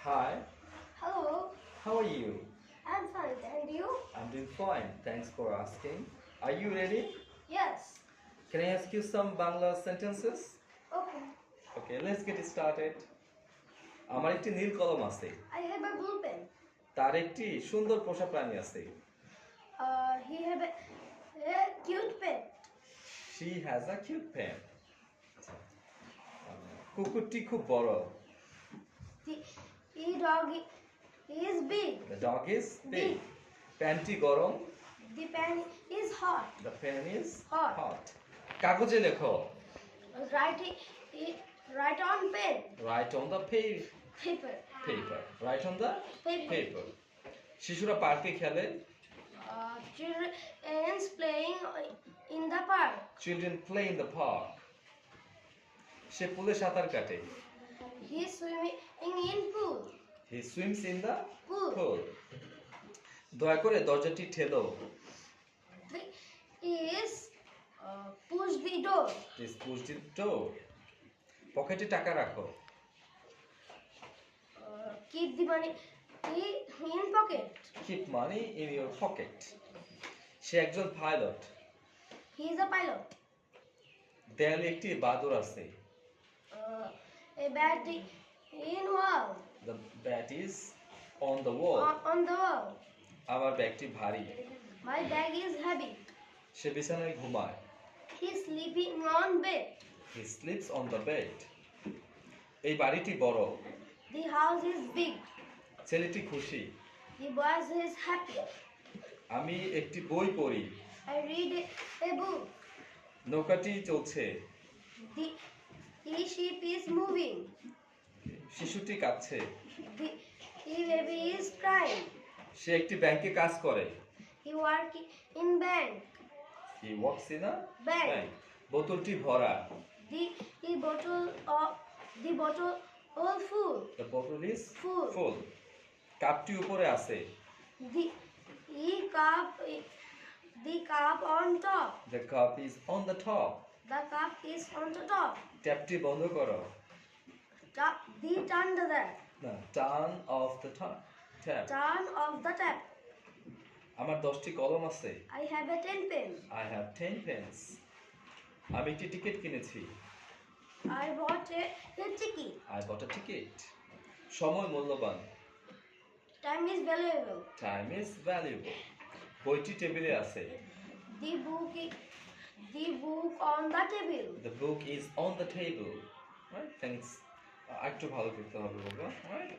Hi, Hello, how are you? I'm fine. And you? I'm doing fine. Thanks for asking. Are you ready? Yes. Can I ask you some Bangla sentences? Okay. Okay, let's get started. আমার একটি নীল কলম আছে। I have a blue pen. তার একটি সুন্দর পোষা প্রাণী আছে। He have a cute pet. She has a cute pen. কুকুরটি খুব বড়। The dog is big. The dog is big. Big. প্যান্টটি গরম। The pen is hot. The pen is Hot. hot. কাগজে লেখো। Write on pen. Write on the Paper. paper. Write on the Paper. paper. শিশুরা পার্কে খেলে। Children is playing in the park. Children play in the park. সে পুলে সাঁতার কাটে। He is swimming in pool. He swims in the Pool. pool. দয়া করে দরজাটি ঠেলো। Is push the door. Please push the door. পকেটে টাকা রাখো। Keep the money in pocket. Keep money in your pocket. সে একজন pilot. He is a pilot. দেয়ালে একটি বাদুড় আছে। A bat in wall. The bat is on the wall. On the wall. আমার ব্যাগটি ভারী। My bag is heavy. সে বিছানায় ঘুমায়। He is sleeping on bed. He sleeps on the bed. এই বাড়িটি বড়। The house is big. ছেলেটি খুশি। The boy is happy. আমি একটি বই পড়ি। I read a book. নৌকাটি চলছে। The ship is moving. শিশুটি কাঁদছে। The baby is crying. সে একটি ব্যাংকে কাজ করে। He work in bank. He works in a Bank. bank. বোতলটি ভরা। The bottle all full. The bottle is Full. full. কাপটি উপরে আছে। The cup on top. The cup is on the top. The cup is on the top. ট্যাপটি বন্ধ করো। Turn the tap. না, turn off the tap. Turn off the tap. আমার 10টি কলম আছে। I have a 10 pen. I have 10 pens. আমি একটি ticket কিনেছি। I bought a ticket. I bought a ticket. সময় মূল্যবান। Time is valuable. Time is valuable. বইটি টেবিলে আছে। The book on the table. The book is on the table. Right? Thanks. একটু ভালো করতে হবে বাবা। Right?